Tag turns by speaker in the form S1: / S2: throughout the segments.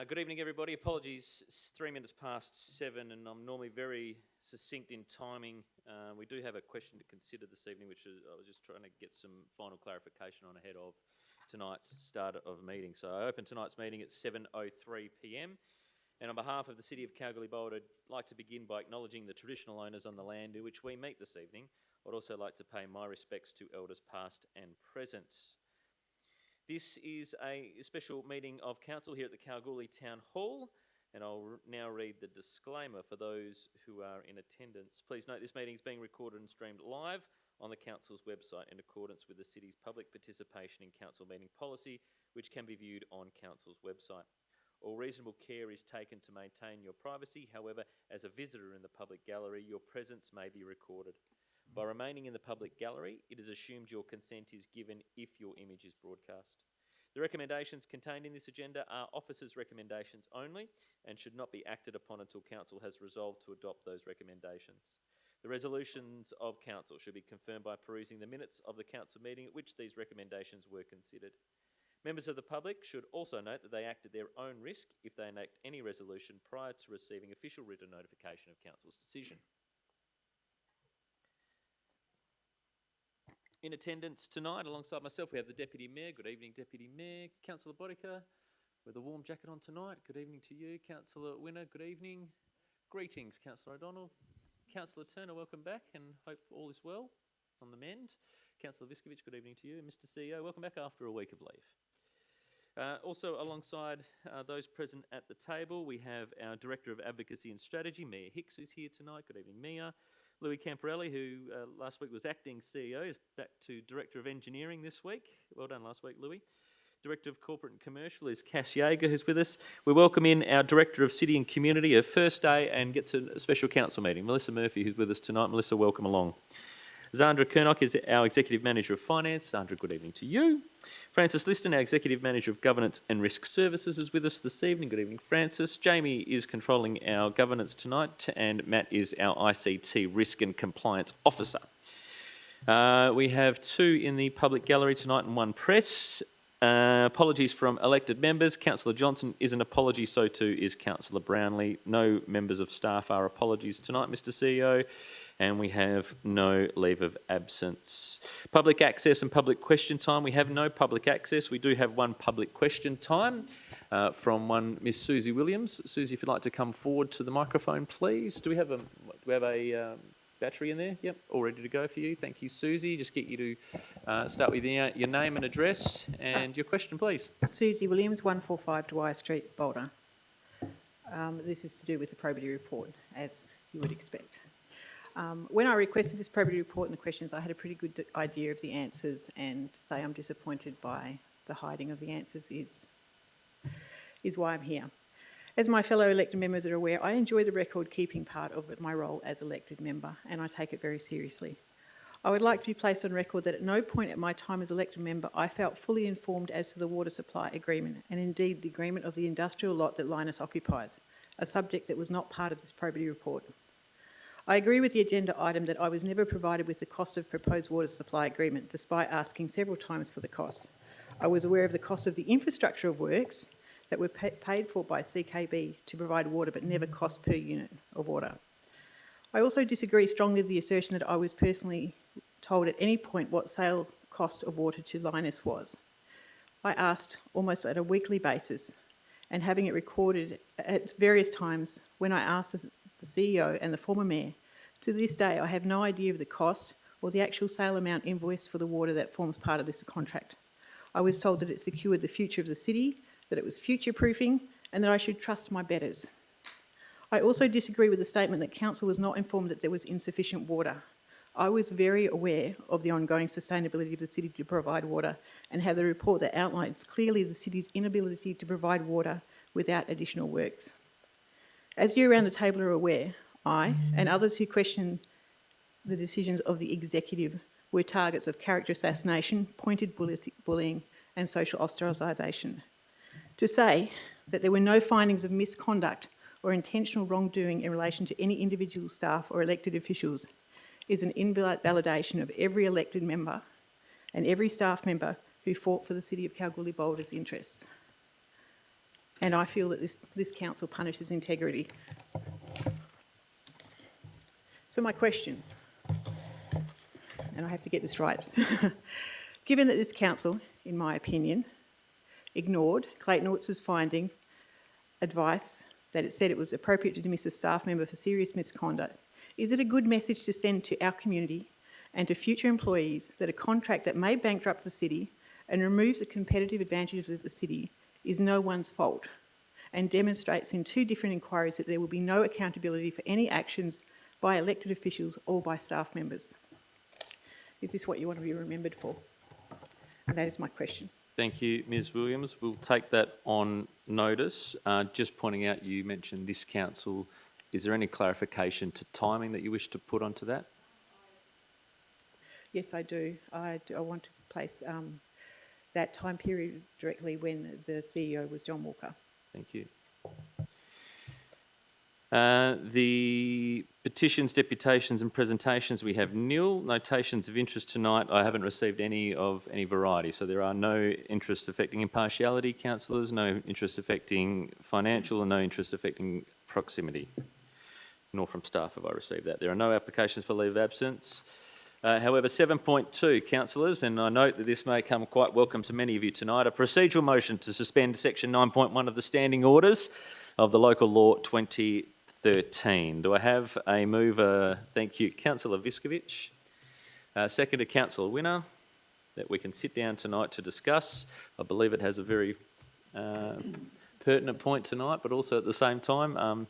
S1: Good evening, everybody. Apologies, it's 3 minutes past 7, and I'm normally very succinct in timing. We do have a question to consider this evening, which I was just trying to get some final clarification on ahead of tonight's start of a meeting. So I open tonight's meeting at 7:03 p.m. And on behalf of the City of Kalgoorlie-Boulder, I'd like to begin by acknowledging the traditional owners on the land in which we meet this evening. I'd also like to pay my respects to elders past and present. This is a special meeting of Council here at the Kalgoorlie Town Hall, and I'll now read the disclaimer for those who are in attendance. Please note this meeting is being recorded and streamed live on the Council's website in accordance with the City's public participation in Council meeting policy, which can be viewed on Council's website. All reasonable care is taken to maintain your privacy. However, as a visitor in the public gallery, your presence may be recorded. By remaining in the public gallery, it is assumed your consent is given if your image is broadcast. The recommendations contained in this agenda are officers' recommendations only and should not be acted upon until Council has resolved to adopt those recommendations. The resolutions of Council should be confirmed by perusing the minutes of the Council meeting at which these recommendations were considered. Members of the public should also note that they act at their own risk if they enact any resolution prior to receiving official written notification of Council's decision. In attendance tonight, alongside myself, we have the Deputy Mayor. Good evening, Deputy Mayor. Councillor Bodica, with a warm jacket on tonight. Good evening to you. Councillor Winner, good evening. Greetings, Councillor O'Donnell. Councillor Turner, welcome back and hope all is well on the mend. Councillor Viskovich, good evening to you. Mr CEO, welcome back after a week of leave. Also alongside those present at the table, we have our Director of Advocacy and Strategy, Mia Hicks, who's here tonight. Good evening, Mia. Louis Camporelli, who last week was acting CEO, is back to Director of Engineering this week. Well done last week, Louis. Director of Corporate and Commercial is Cass Yeager, who's with us. We welcome in our Director of City and Community, her first day and gets a special council meeting, Melissa Murphy, who's with us tonight. Melissa, welcome along. Zandra Kernock is our Executive Manager of Finance. Zandra, good evening to you. Francis Liston, our Executive Manager of Governance and Risk Services, is with us this evening. Good evening, Francis. Jamie is controlling our governance tonight, and Matt is our ICT Risk and Compliance Officer. We have 2 in the public gallery tonight and 1 press. Apologies from elected members. Councillor Johnson is an apology, so too is Councillor Brownlee. No members of staff are apologies tonight, Mr CEO. And we have no leave of absence. Public access and public question time. We have no public access. We do have 1 public question time from one Miss Susie Williams. Susie, if you'd like to come forward to the microphone, please. Do we have a battery in there? Yep, all ready to go for you. Thank you, Susie. Just get you to start with your name and address and your question, please.
S2: Susie Williams, 145 Dwyer Street, Boulder. This is to do with the probity report, as you would expect. When I requested this probity report and the questions, I had a pretty good idea of the answers, and to say I'm disappointed by the hiding of the answers is why I'm here. As my fellow elected members are aware, I enjoy the record-keeping part of my role as elected member, and I take it very seriously. I would like to be placed on record that at no point at my time as elected member I felt fully informed as to the water supply agreement, and indeed the agreement of the industrial lot that Linus occupies, a subject that was not part of this probity report. I agree with the agenda item that I was never provided with the cost of proposed water supply agreement, despite asking several times for the cost. I was aware of the cost of the infrastructure of works that were paid for by CKB to provide water, but never cost per unit of water. I also disagree strongly with the assertion that I was personally told at any point what sale cost of water to Linus was. I asked almost at a weekly basis, and having it recorded at various times when I asked the CEO and the former mayor. To this day, I have no idea of the cost or the actual sale amount invoiced for the water that forms part of this contract. I was told that it secured the future of the city, that it was future-proofing, and that I should trust my betters. I also disagree with the statement that council was not informed that there was insufficient water. I was very aware of the ongoing sustainability of the city to provide water and have the report that outlines clearly the city's inability to provide water without additional works. As you around the table are aware, I and others who question the decisions of the executive were targets of character assassination, pointed bullying and social ostracisation. To say that there were no findings of misconduct or intentional wrongdoing in relation to any individual staff or elected officials is an invalidation of every elected member and every staff member who fought for the City of Kalgoorlie-Boulder's interests. and I feel that this council punishes integrity. So my question, and I have to get this right, given that this council, in my opinion, ignored Clayton Orts' finding, advice that it said it was appropriate to dismiss a staff member for serious misconduct, is it a good message to send to our community and to future employees that a contract that may bankrupt the city and removes the competitive advantages of the city is no one's fault, and demonstrates in two different inquiries that there will be no accountability for any actions by elected officials or by staff members? Is this what you want to be remembered for? And that is my question.
S1: Thank you, Ms Williams. We'll take that on notice. Just pointing out, you mentioned this council. Is there any clarification to timing that you wish to put onto that?
S2: Yes, I do. I want to place that time period directly when the CEO was John Walker.
S1: Thank you. The petitions, deputations and presentations, we have nil. Notations of interest tonight, I haven't received any of any variety. So there are no interests affecting impartiality, councillors, no interests affecting financial and no interests affecting proximity. Nor from staff have I received that. There are no applications for leave of absence. However, 7.2, councillors, and I note that this may come quite welcome to many of you tonight, a procedural motion to suspend section 9.1 of the standing orders of the Local Law 2013. Do I have a mover? Thank you, Councillor Viskovich. Seconder, Councillor Winner, that we can sit down tonight to discuss. I believe it has a very pertinent point tonight, but also at the same time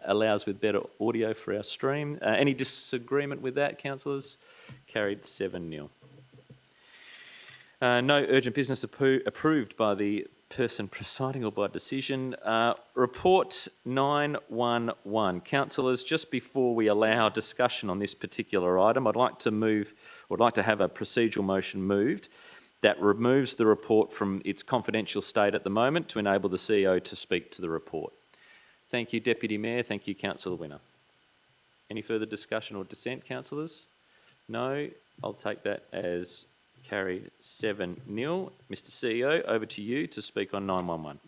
S1: allows with better audio for our stream. Any disagreement with that, councillors? Carried 7-0. No urgent business approved by the person presiding or by decision. Report 911. Councillors, just before we allow discussion on this particular item, I'd like to have a procedural motion moved that removes the report from its confidential state at the moment to enable the CEO to speak to the report. Thank you, Deputy Mayor. Thank you, Councillor Winner. Any further discussion or dissent, councillors? No. I'll take that as carried 7-0. Mr CEO, over to you to speak on 911.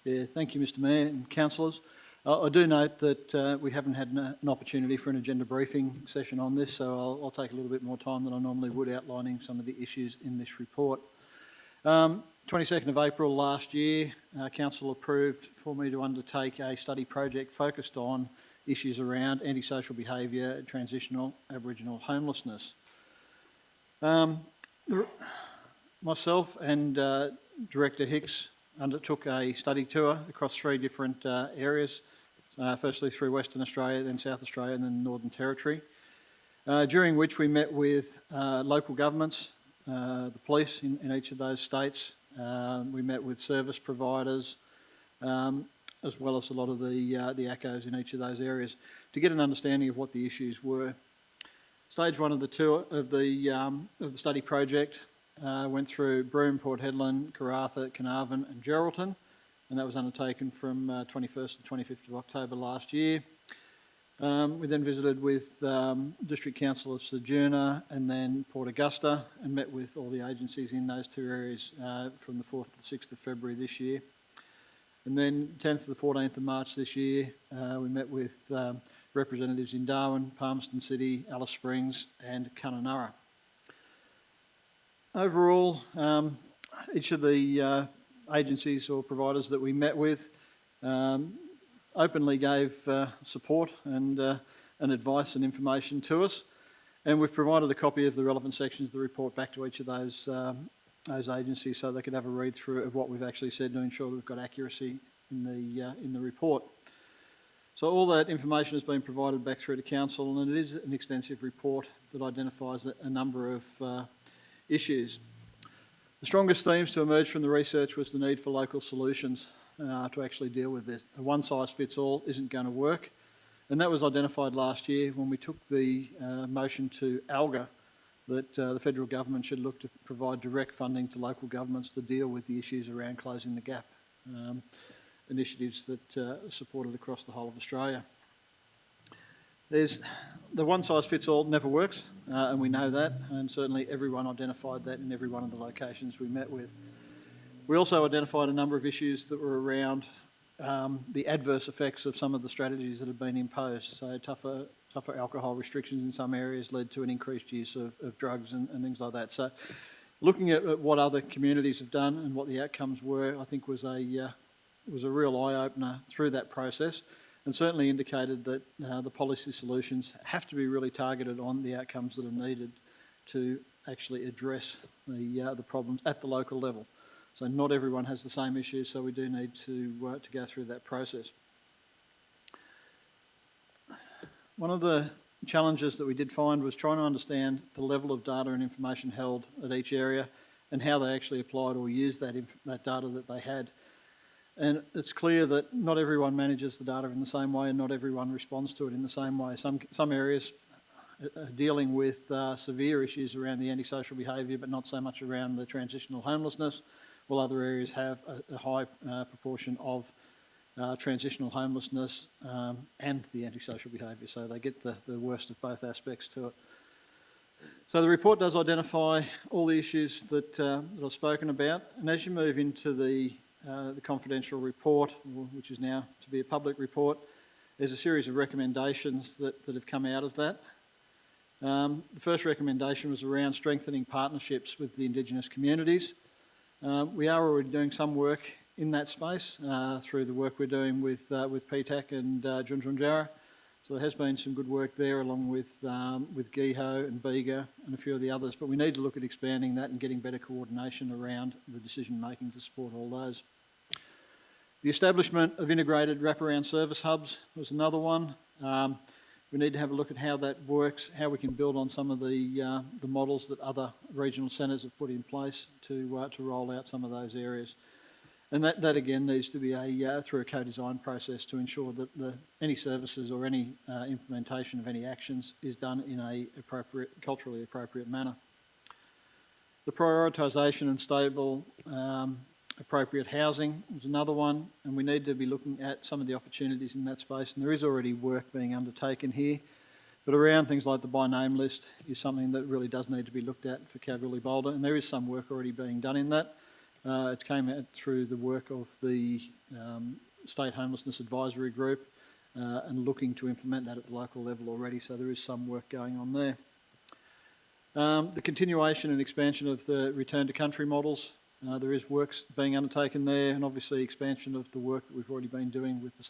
S3: Yeah, thank you, Mr Mayor and councillors. I do note that we haven't had an opportunity for an agenda briefing session on this, so I'll take a little bit more time than I normally would outlining some of the issues in this report. 22nd of April last year, Council approved for me to undertake a study project focused on issues around antisocial behaviour and transitional Aboriginal homelessness. Myself and Director Hicks undertook a study tour across 3 different areas, firstly through Western Australia, then South Australia and then the Northern Territory, during which we met with local governments, the police in each of those states. We met with service providers, as well as a lot of the ACOs in each of those areas, to get an understanding of what the issues were. Stage 1 of the tour of the study project went through Broome, Port Hedland, Karratha, Carnarvon and Geraldton, and that was undertaken from 21st to 25th of October last year. We then visited with District Council of Ceduna and then Port Augusta, and met with all the agencies in those 2 areas from the 4th to the 6th of February this year. And then 10th to the 14th of March this year, we met with representatives in Darwin, Palmerston City, Alice Springs and Kununurra. Overall, each of the agencies or providers that we met with openly gave support and advice and information to us, and we've provided a copy of the relevant sections of the report back to each of those agencies so they could have a read through of what we've actually said to ensure that we've got accuracy in the report. So all that information has been provided back through to Council, and it is an extensive report that identifies a number of issues. The strongest themes to emerge from the research was the need for local solutions to actually deal with this. A one-size-fits-all isn't going to work, and that was identified last year when we took the motion to ALGA that the federal government should look to provide direct funding to local governments to deal with the issues around closing the gap. Initiatives that are supported across the whole of Australia. The one-size-fits-all never works, and we know that, and certainly everyone identified that in every one of the locations we met with. We also identified a number of issues that were around the adverse effects of some of the strategies that have been imposed. So tougher alcohol restrictions in some areas led to an increased use of drugs and things like that. So looking at what other communities have done and what the outcomes were, I think was a real eye-opener through that process, and certainly indicated that the policy solutions have to be really targeted on the outcomes that are needed to actually address the problems at the local level. So not everyone has the same issues, so we do need to go through that process. One of the challenges that we did find was trying to understand the level of data and information held at each area and how they actually applied or used that data that they had. And it's clear that not everyone manages the data in the same way and not everyone responds to it in the same way. Some areas are dealing with severe issues around the antisocial behaviour, but not so much around the transitional homelessness, while other areas have a high proportion of transitional homelessness and the antisocial behaviour, so they get the worst of both aspects to it. So the report does identify all the issues that I've spoken about, and as you move into the confidential report, which is now to be a public report, there's a series of recommendations that have come out of that. The first recommendation was around strengthening partnerships with the Indigenous communities. We are already doing some work in that space through the work we're doing with PTAC and Junjunjara. So there has been some good work there, along with GEHO and Bega and a few of the others. But we need to look at expanding that and getting better coordination around the decision making to support all those. The establishment of integrated wraparound service hubs was another one. We need to have a look at how that works, how we can build on some of the models that other regional centres have put in place to roll out some of those areas. And that again needs to be through a co-design process to ensure that any services or any implementation of any actions is done in a culturally appropriate manner. The prioritisation and stable appropriate housing was another one, and we need to be looking at some of the opportunities in that space, and there is already work being undertaken here, but around things like the by name list is something that really does need to be looked at for Kalgoorlie-Boulder, and there is some work already being done in that. It came out through the work of the State Homelessness Advisory Group and looking to implement that at the local level already, so there is some work going on there. The continuation and expansion of the return to country models. There is work being undertaken there, and obviously expansion of the work that we've already been doing with the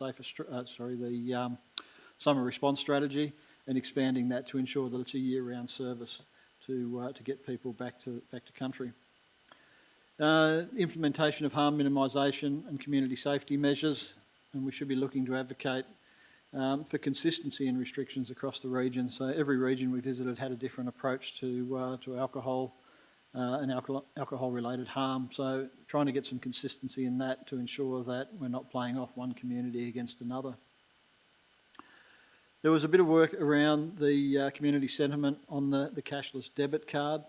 S3: summer response strategy, and expanding that to ensure that it's a year-round service to get people back to country. Implementation of harm minimisation and community safety measures, and we should be looking to advocate for consistency in restrictions across the region. So every region we visited had a different approach to alcohol and alcohol-related harm. So trying to get some consistency in that to ensure that we're not playing off one community against another. There was a bit of work around the community sentiment on the cashless debit card.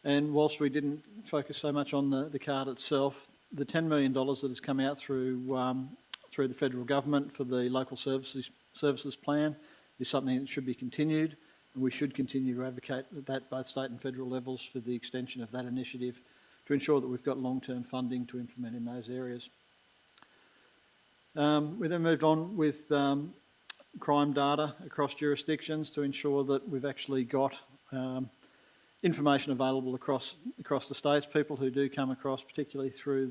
S3: And whilst we didn't focus so much on the card itself, the $10 million that has come out through the federal government for the local services plan is something that should be continued, and we should continue to advocate that both state and federal levels for the extension of that initiative to ensure that we've got long-term funding to implement in those areas. We then moved on with crime data across jurisdictions to ensure that we've actually got information available across the states. People who do come across, particularly through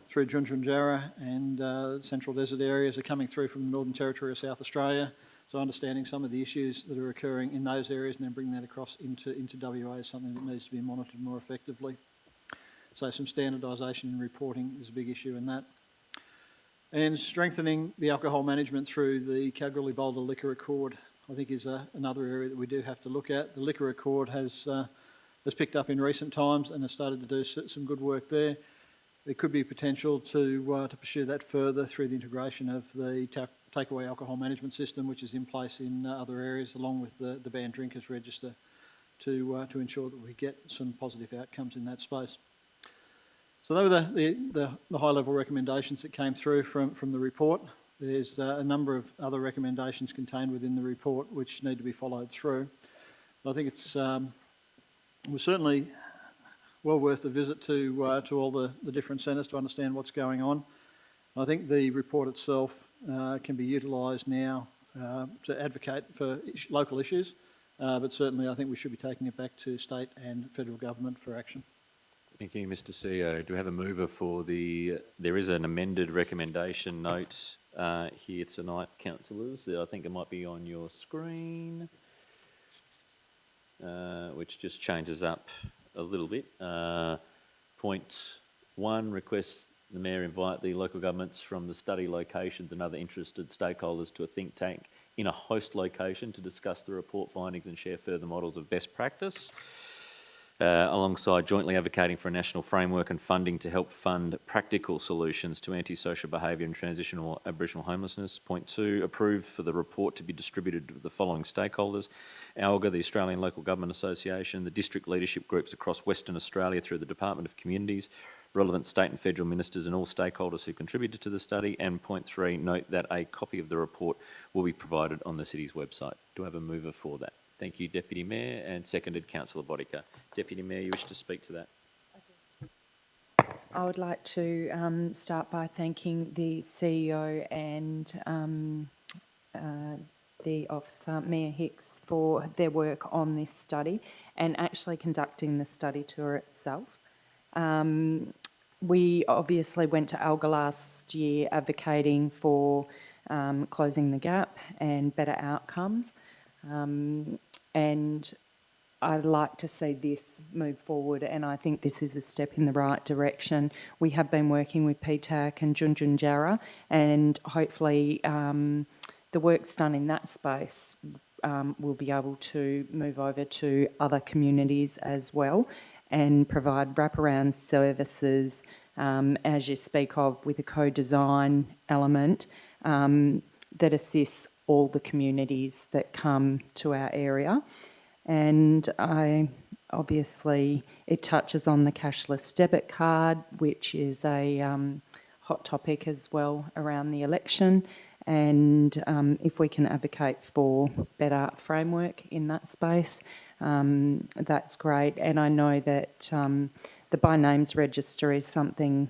S3: Junjunjara and Central Desert areas, are coming through from the Northern Territory of South Australia. So understanding some of the issues that are occurring in those areas and then bringing that across into WA is something that needs to be monitored more effectively. So some standardisation in reporting is a big issue in that. And strengthening the alcohol management through the Kalgoorlie-Boulder Liquor Accord, I think, is another area that we do have to look at. The Liquor Accord has picked up in recent times and has started to do some good work there. There could be potential to pursue that further through the integration of the takeaway alcohol management system, which is in place in other areas, along with the banned drinkers register, to ensure that we get some positive outcomes in that space. So those were the high-level recommendations that came through from the report. There's a number of other recommendations contained within the report which need to be followed through. I think it's we're certainly well worth a visit to all the different centres to understand what's going on. I think the report itself can be utilised now to advocate for local issues, but certainly I think we should be taking it back to state and federal government for action.
S1: Thank you, Mr. CEO. Do we have a mover for there is an amended recommendation note here tonight, councillors. I think it might be on your screen, which just changes up a little bit. Point 1 requests the Mayor invite the local governments from the study locations and other interested stakeholders to a think tank in a host location to discuss the report findings and share further models of best practice. Alongside jointly advocating for a national framework and funding to help fund practical solutions to antisocial behaviour and transitional Aboriginal homelessness. Point 2, approve for the report to be distributed to the following stakeholders: ALGA, the Australian Local Government Association, the district leadership groups across Western Australia through the Department of Communities, relevant state and federal ministers and all stakeholders who contributed to the study. And point 3, note that a copy of the report will be provided on the city's website. Do I have a mover for that? Thank you, Deputy Mayor, and seconded Councillor Bodica. Deputy Mayor, you wish to speak to that?
S4: I would like to start by thanking the CEO and the officer, Mayor Hicks, for their work on this study and actually conducting the study tour itself. We obviously went to ALGA last year advocating for closing the gap and better outcomes. And I'd like to see this move forward, and I think this is a step in the right direction. We have been working with PTAC and Junjunjara, and hopefully the work's done in that space. We'll be able to move over to other communities as well and provide wraparound services, as you speak of, with a co-design element that assists all the communities that come to our area. And obviously it touches on the cashless debit card, which is a hot topic as well around the election. And if we can advocate for better framework in that space, that's great. And I know that the by names register is something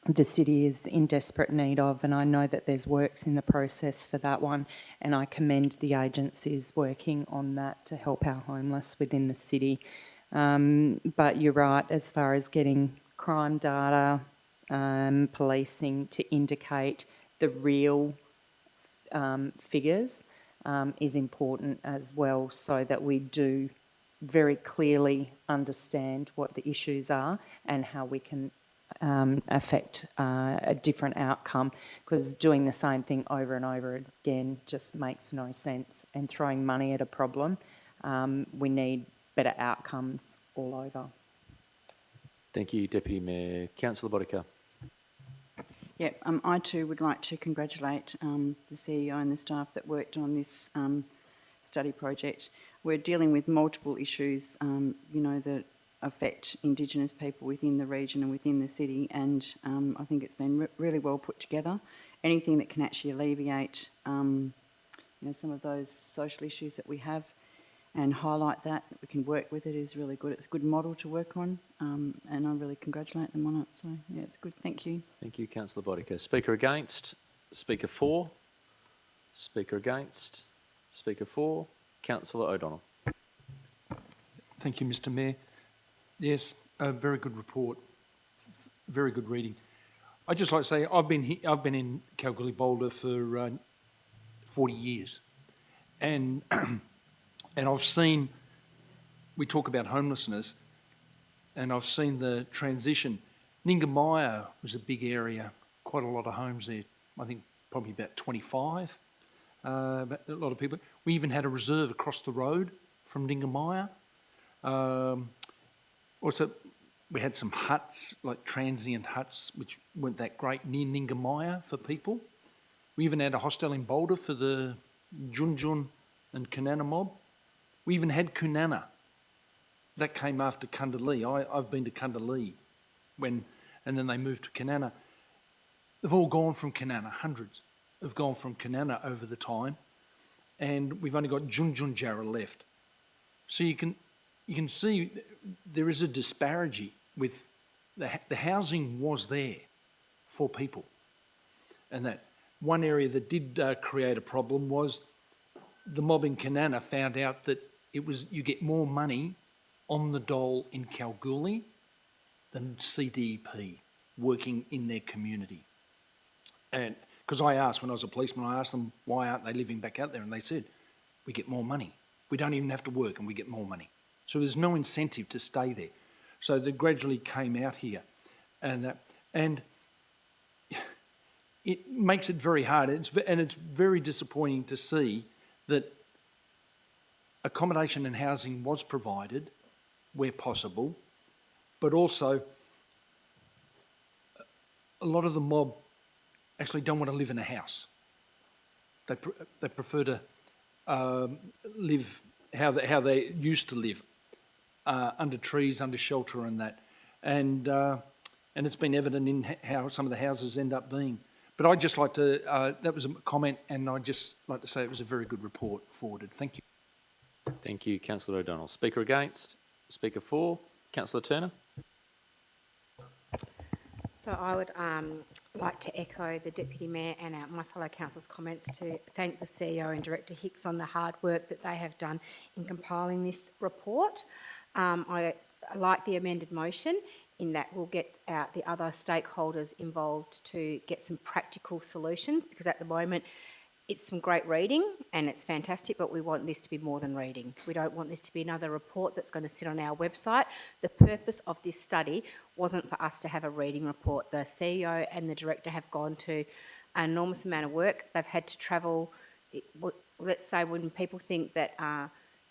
S4: the city is in desperate need of, and I know that there's works in the process for that one, and I commend the agencies working on that to help our homeless within the city. But you're right, as far as getting crime data, policing to indicate the real figures is important as well, so that we do very clearly understand what the issues are and how we can affect a different outcome, because doing the same thing over and over again just makes no sense, and throwing money at a problem. We need better outcomes all over.
S1: Thank you, Deputy Mayor. Councillor Bodica.
S5: Yeah, I too would like to congratulate the CEO and the staff that worked on this study project. We're dealing with multiple issues, that affect Indigenous people within the region and within the city, and I think it's been really well put together. Anything that can actually alleviate, some of those social issues that we have and highlight that we can work with it is really good. It's a good model to work on, and I really congratulate them on it. So, yeah, it's good. Thank you.
S1: Thank you, Councillor Bodica. Speaker against? Speaker for? Speaker against? Speaker for? Councillor O'Donnell.
S6: Thank you, Mr. Mayor. Yes, a very good report, very good reading. I'd just like to say I've been in Kalgoorlie-Boulder for 40 years, and and I've seen. We talk about homelessness, and I've seen the transition. Ningamaya was a big area, quite a lot of homes there. I think probably about 25. But a lot of people. We even had a reserve across the road from Ningamaya. Also, we had some huts, like transient huts, which weren't that great, near Ningamaya for people. We even had a hostel in Boulder for the Junjun and Kunana mob. We even had Kunana. That came after Kundallee. I've been to Kundallee and then they moved to Kunana. They've all gone from Kunana, hundreds have gone from Kunana over the time, and we've only got Junjunjara left. So you can you can see there is a disparity with the housing was there for people. And that one area that did create a problem was the mob in Kanana found out that you get more money on the dole in Kalgoorlie than CDP working in their community. And because I asked, when I was a policeman, I asked them, why aren't they living back out there? And they said, we get more money. We don't even have to work and we get more money. So there's no incentive to stay there. So they gradually came out here. And it makes it very hard. And it's very disappointing to see that accommodation and housing was provided where possible, but also a lot of the mob actually don't want to live in a house. They prefer to live how they used to live, under trees, under shelter and that. And it's been evident in how some of the houses end up being. But I'd just like to, that was a comment, and I'd just like to say it was a very good report forwarded. Thank you.
S1: Thank you, Councillor O'Donnell. Speaker against? Speaker for? Councillor Turner?
S7: So I would like to echo the Deputy Mayor and my fellow councillors' comments to thank the CEO and Director Hicks on the hard work that they have done in compiling this report. I like the amended motion in that we'll get the other stakeholders involved to get some practical solutions, because at the moment it's some great reading and it's fantastic, but we want this to be more than reading. We don't want this to be another report that's going to sit on our website. The purpose of this study wasn't for us to have a reading report. The CEO and the Director have gone to an enormous amount of work. They've had to travel. Let's say when people think that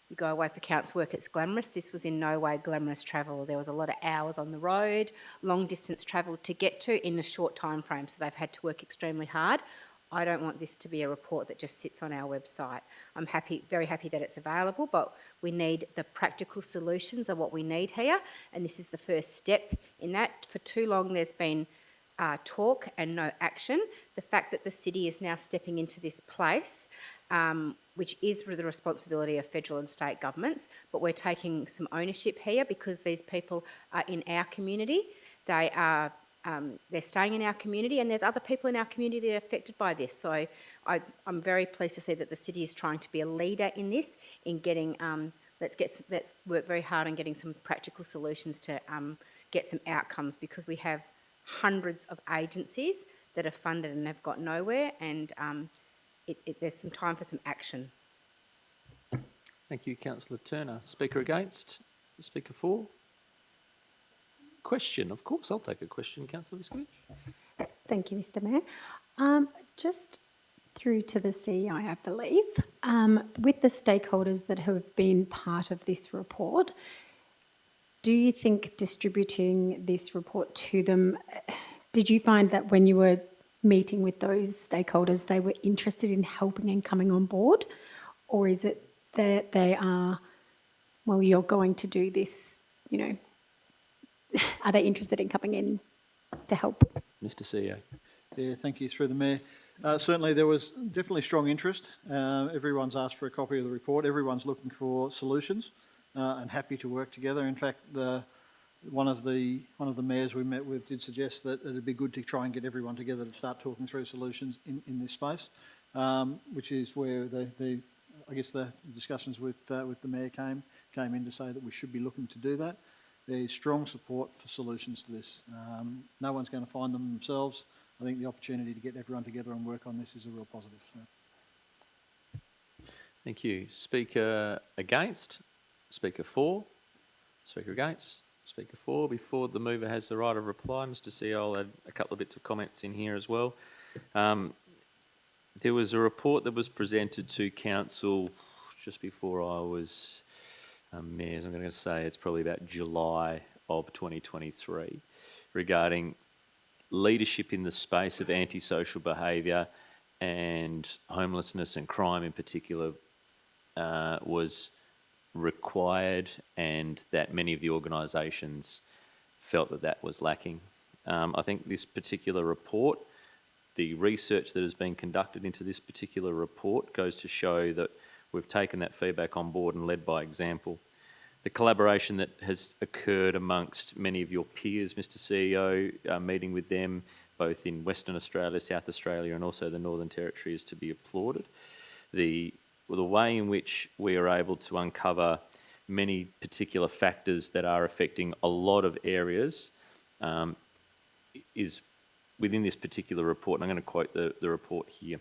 S7: you go away for council work, it's glamorous. This was in no way glamorous travel. There was a lot of hours on the road, long distance travel to get to in a short time frame, so they've had to work extremely hard. I don't want this to be a report that just sits on our website. I'm very happy that it's available, but we need the practical solutions are what we need here, and this is the first step in that. For too long there's been talk and no action. The fact that the city is now stepping into this place, which is the responsibility of federal and state governments, but we're taking some ownership here because these people are in our community. They're staying in our community, and there's other people in our community that are affected by this. So I'm very pleased to see that the city is trying to be a leader in this, in getting, let's work very hard on getting some practical solutions to get some outcomes, because we have hundreds of agencies that are funded and have got nowhere, and there's some time for some action.
S1: Thank you, Councillor Turner. Speaker against? Speaker for? Question, of course, I'll take a question, Councillor Liskovic.
S8: Thank you, Mr. Mayor. Just through to the CEO, I believe, with the stakeholders that have been part of this report, do you think distributing this report to them, did you find that when you were meeting with those stakeholders, they were interested in helping and coming on board? Or is it that they are, well, you're going to do this, you know, are they interested in coming in to help?
S1: Mr. CEO.
S3: Yeah, thank you, through the Mayor. Certainly there was definitely strong interest. Everyone's asked for a copy of the report. Everyone's looking for solutions and happy to work together. In fact, one of the mayors we met with did suggest that it'd be good to try and get everyone together to start talking through solutions in this space, which is where I guess the discussions with the Mayor came in to say that we should be looking to do that. There's strong support for solutions to this. No one's going to find them themselves. I think the opportunity to get everyone together and work on this is a real positive. So.
S1: Thank you. Speaker against? Speaker for? Speaker against? Speaker for? Before the mover has the right of reply, Mr. CEO, I'll add a couple of bits of comments in here as well. There was a report that was presented to Council just before I was Mayor, I'm going to say it's probably about July of 2023, regarding leadership in the space of antisocial behaviour and homelessness and crime in particular was required, and that many of the organisations felt that that was lacking. I think this particular report, the research that has been conducted into this particular report goes to show that we've taken that feedback on board and led by example. the collaboration that has occurred amongst many of your peers, Mr. CEO, meeting with them both in Western Australia, South Australia and also the Northern Territory is to be applauded. The way in which we are able to uncover many particular factors that are affecting a lot of areas is within this particular report, and I'm going to quote the report here,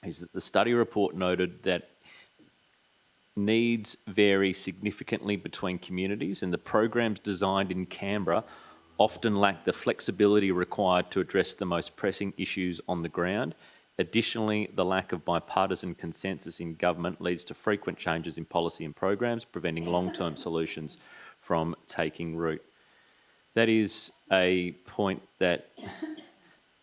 S1: is that the study report noted that needs vary significantly between communities and the programs designed in Canberra often lack the flexibility required to address the most pressing issues on the ground. Additionally, the lack of bipartisan consensus in government leads to frequent changes in policy and programs, preventing long-term solutions from taking root. That is a point that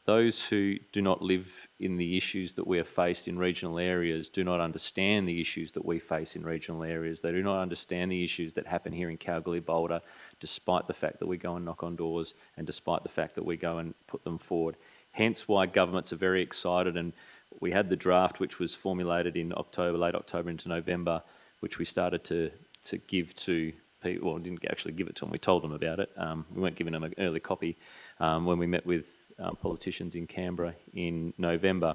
S1: those who do not live in the issues that we are faced in regional areas do not understand the issues that we face in regional areas. They do not understand the issues that happen here in Kalgoorlie-Boulder, despite the fact that we go and knock on doors and despite the fact that we go and put them forward. Hence why governments are very excited, and we had the draft which was formulated in October, late October into November, which we started to give to people. Well, we didn't actually give it to them, we told them about it. We weren't giving them an early copy when we met with politicians in Canberra in November.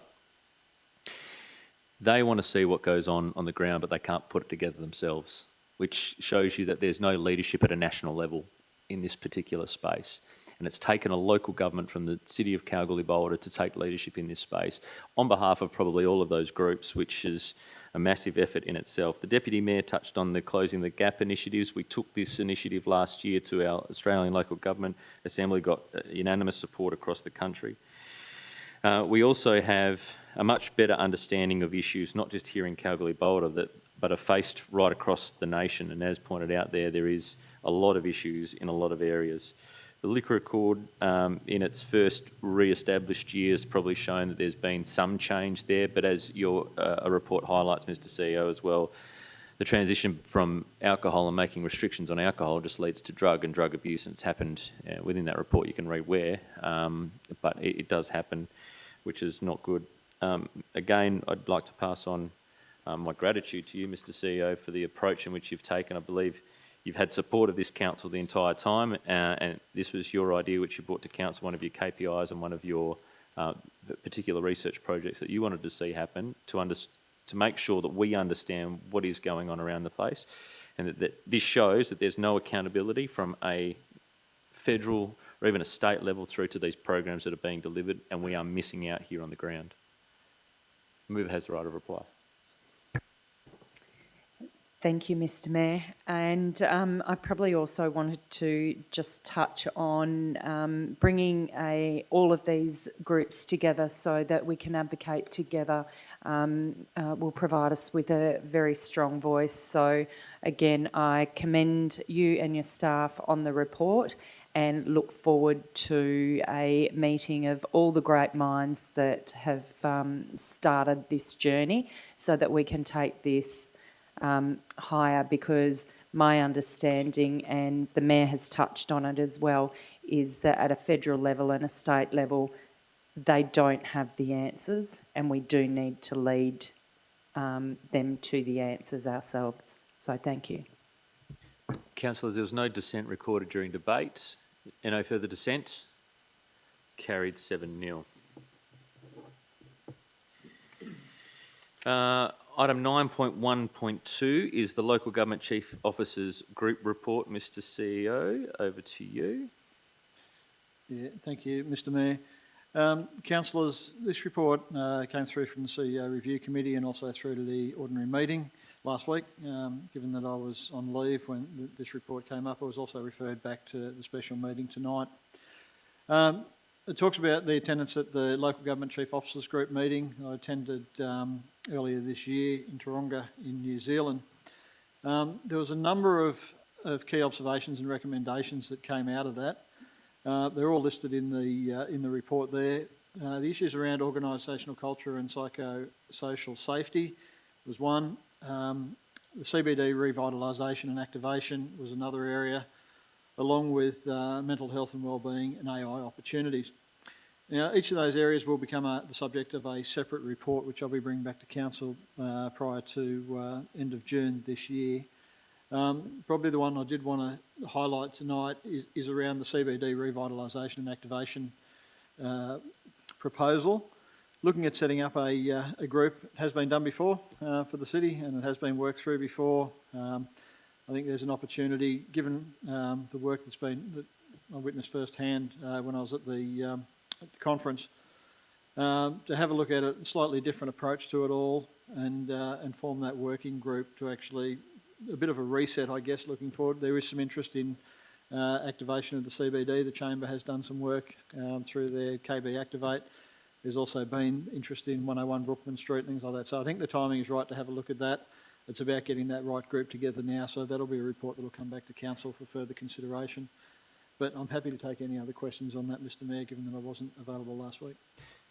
S1: They want to see what goes on the ground, but they can't put it together themselves, which shows you that there's no leadership at a national level in this particular space. And it's taken a local government from the city of Kalgoorlie-Boulder to take leadership in this space on behalf of probably all of those groups, which is a massive effort in itself. The Deputy Mayor touched on the Closing the Gap initiatives. We took this initiative last year to our Australian Local Government Assembly, got unanimous support across the country. We also have a much better understanding of issues, not just here in Kalgoorlie-Boulder, but are faced right across the nation. And as pointed out there is a lot of issues in a lot of areas. The liquor accord, in its first re-established year, has probably shown that there's been some change there, but as your report highlights, Mr. CEO, as well, the transition from alcohol and making restrictions on alcohol just leads to drug and drug abuse, and it's happened within that report. You can read where, but it does happen, which is not good. Again, I'd like to pass on my gratitude to you, Mr. CEO, for the approach in which you've taken. I believe you've had support of this council the entire time, and this was your idea which you brought to council, one of your KPIs and one of your particular research projects that you wanted to see happen to make sure that we understand what is going on around the place, and that this shows that there's no accountability from a federal or even a state level through to these programs that are being delivered, and we are missing out here on the ground. The mover has the right of reply.
S4: Thank you, Mr. Mayor. And I probably also wanted to just touch on bringing all of these groups together so that we can advocate together will provide us with a very strong voice. So again, I commend you and your staff on the report and look forward to a meeting of all the great minds that have started this journey so that we can take this higher, because my understanding, and the Mayor has touched on it as well, is that at a federal level and a state level, they don't have the answers, and we do need to lead them to the answers ourselves. So thank you.
S1: Councillors, there was no dissent recorded during debate. No further dissent? Carried 7-0. Item 9.1.2 is the Local Government Chief Officer's Group Report. Mr. CEO, over to you.
S3: Yeah, thank you, Mr. Mayor. Councillors, this report came through from the CEO Review Committee and also through to the ordinary meeting last week. Given that I was on leave when this report came up, I was also referred back to the special meeting tonight. It talks about the attendance at the Local Government Chief Officers Group meeting I attended earlier this year in Taronga in New Zealand. There was a number of key observations and recommendations that came out of that. They're all listed in the report there. The issues around organisational culture and psychosocial safety was one. The CBD revitalisation and activation was another area, along with mental health and wellbeing and AI opportunities. Now, each of those areas will become the subject of a separate report, which I'll be bringing back to Council prior to end of June this year. Probably the one I did want to highlight tonight is around the CBD revitalisation and activation proposal. Looking at setting up a group. It has been done before for the city, and it has been worked through before. I think there's an opportunity, given the work that I witnessed firsthand when I was at the conference, to have a look at a slightly different approach to it all, and form that working group to actually a bit of a reset, I guess, looking forward. There is some interest in activation of the CBD. The Chamber has done some work through their KB Activate. There's also been interest in 101 Brookman Street and things like that. So I think the timing is right to have a look at that. It's about getting that right group together now. So that'll be a report that will come back to Council for further consideration. But I'm happy to take any other questions on that, Mr Mayor, given that I wasn't available last week.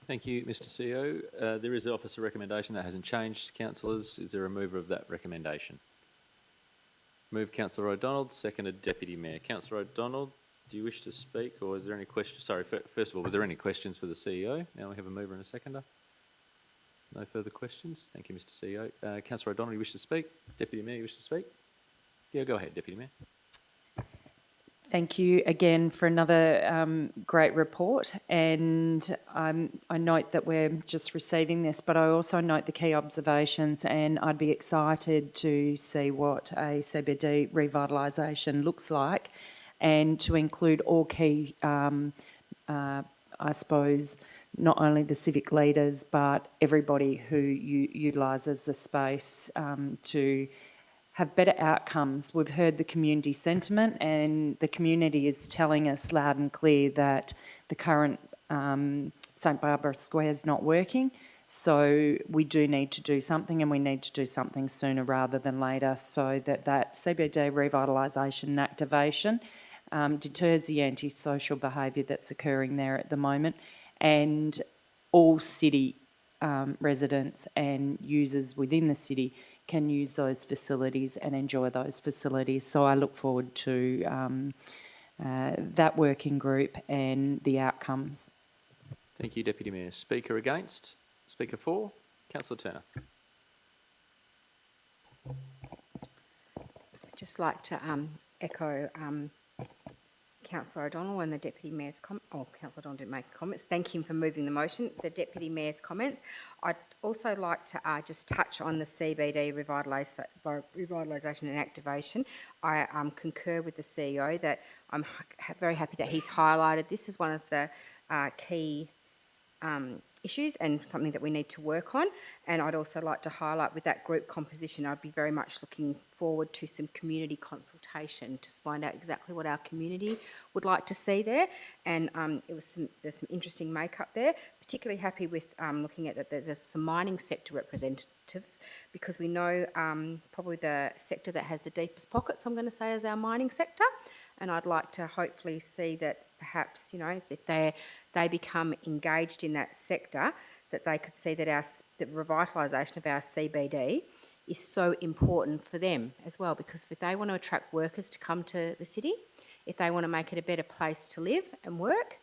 S1: Thank you, Mr CEO. There is an officer recommendation that hasn't changed, councillors. Is there a mover of that recommendation? Moved Councillor O'Donnell, seconded Deputy Mayor. Councillor O'Donnell, do you wish to speak, or is there any questions? Sorry, first of all, was there any questions for the CEO? Now we have a mover and a seconder. No further questions. Thank you, Mr CEO. Councillor O'Donnell, you wish to speak? Deputy Mayor, you wish to speak? Yeah, go ahead, Deputy Mayor.
S4: Thank you again for another great report, and I note that we're just receiving this, but I also note the key observations, and I'd be excited to see what a CBD revitalisation looks like, and to include all key, I suppose, not only the civic leaders, but everybody who utilises the space to have better outcomes. We've heard the community sentiment, and the community is telling us loud and clear that the current St Barbara Square is not working. So we do need to do something, and we need to do something sooner rather than later, so that CBD revitalisation and activation deters the antisocial behaviour that's occurring there at the moment, and all city residents and users within the city can use those facilities and enjoy those facilities. So I look forward to that working group and the outcomes.
S1: Thank you, Deputy Mayor. Speaker against? Speaker for? Councillor Turner.
S7: I'd just like to echo Councillor O'Donnell and the Deputy Mayor's comments. Oh, Councillor O'Donnell didn't make comments. Thank him for moving the motion. The Deputy Mayor's comments. I'd also like to just touch on the CBD revitalisation and activation. I concur with the CEO that I'm very happy that he's highlighted this as one of the key issues and something that we need to work on. And I'd also like to highlight with that group composition, I'd be very much looking forward to some community consultation to find out exactly what our community would like to see there. And there's some interesting makeup there. Particularly happy with looking at that there's some mining sector representatives, because we know probably the sector that has the deepest pockets, I'm going to say, is our mining sector. And I'd like to hopefully see that perhaps, you know, if they become engaged in that sector, that they could see that the revitalisation of our CBD is so important for them as well, because if they want to attract workers to come to the city, if they want to make it a better place to live and work,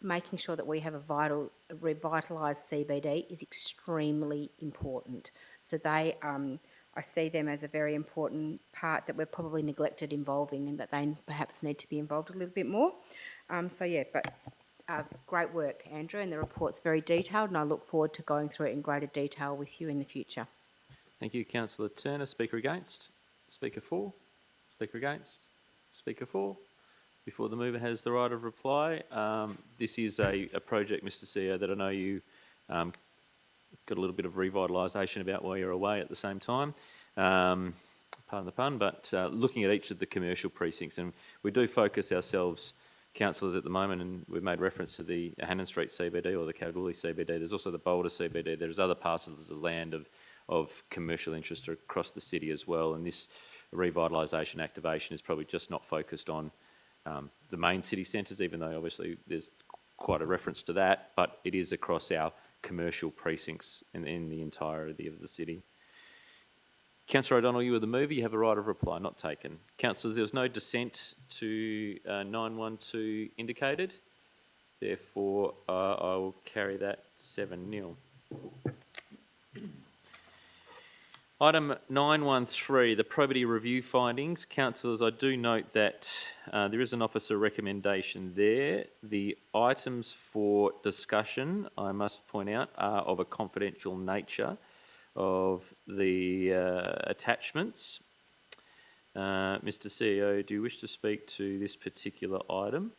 S7: making sure that we have a revitalised CBD is extremely important. So they, I see them as a very important part that we're probably neglected involving, and that they perhaps need to be involved a little bit more. So yeah, but great work, Andrew, and the report's very detailed, and I look forward to going through it in greater detail with you in the future.
S1: Thank you, Councillor Turner. Speaker against? Speaker for? Speaker against? Speaker for? Before the mover has the right of reply, this is a project, Mr CEO, that I know you got a little bit of revitalisation about while you're away at the same time. Pardon the pun, but looking at each of the commercial precincts, and we do focus ourselves, councillors, at the moment, and we've made reference to the Hannon Street CBD or the Kalgoorlie CBD. There's also the Boulder CBD. There's other parcels of land of commercial interest across the city as well, and this revitalisation activation is probably just not focused on the main city centres, even though obviously there's quite a reference to that, but it is across our commercial precincts in the entirety of the city. Councillor O'Donnell, you were the mover. You have a right of reply. Not taken. Councillors, there was no dissent to 912 indicated. Therefore, I will carry that 7-0. Item 913, the probity review findings. Councillors, I do note that there is an officer recommendation there. The items for discussion, I must point out, are of a confidential nature of the attachments. Mr. CEO, do you wish to speak to this particular item?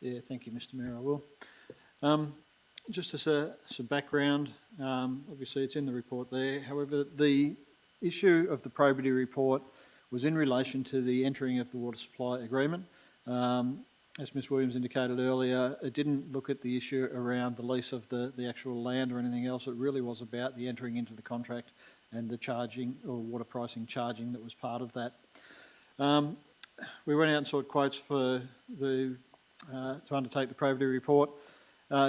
S3: Yeah, thank you, Mr. Mayor, I will. Just as some background, obviously it's in the report there. However, the issue of the probity report was in relation to the entering of the water supply agreement. As Ms Williams indicated earlier, it didn't look at the issue around the lease of the actual land or anything else. It really was about the entering into the contract and the charging or water pricing charging that was part of that. We went out and sought quotes for to undertake the probity report.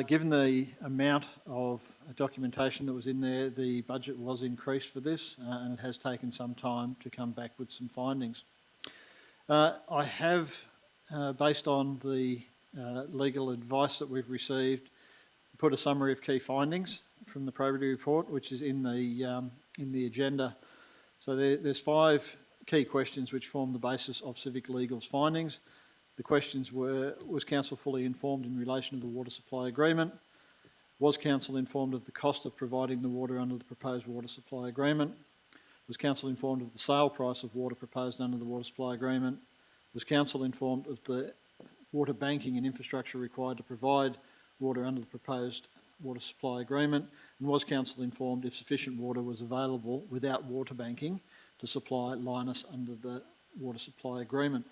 S3: Given the amount of documentation that was in there, the budget was increased for this, and it has taken some time to come back with some findings. I have, based on the legal advice that we've received, put a summary of key findings from the probity report, which is in the agenda. So there's 5 key questions which form the basis of Civic Legal's findings. The questions were, was Council fully informed in relation to the water supply agreement? Was Council informed of the cost of providing the water under the proposed water supply agreement? Was Council informed of the sale price of water proposed under the water supply agreement? Was Council informed of the water banking and infrastructure required to provide water under the proposed water supply agreement? And was Council informed if sufficient water was available without water banking to supply Lynas under the water supply agreement?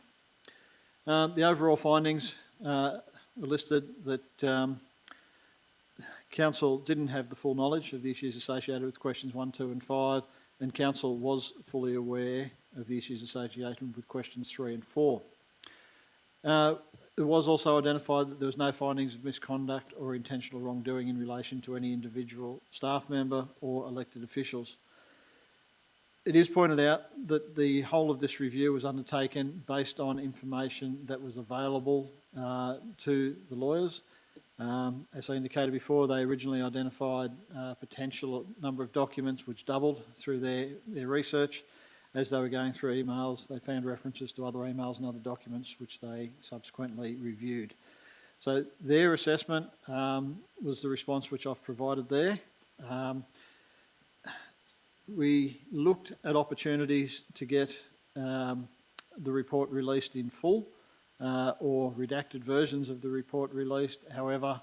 S3: The overall findings are listed that Council didn't have the full knowledge of the issues associated with questions 1, 2 and 5, and Council was fully aware of the issues associated with questions 3 and 4. It was also identified that there was no findings of misconduct or intentional wrongdoing in relation to any individual staff member or elected officials. It is pointed out that the whole of this review was undertaken based on information that was available to the lawyers. As I indicated before, they originally identified a potential number of documents which doubled through their research. As they were going through emails, they found references to other emails and other documents which they subsequently reviewed. So their assessment was the response which I've provided there. We looked at opportunities to get the report released in full or redacted versions of the report released. However,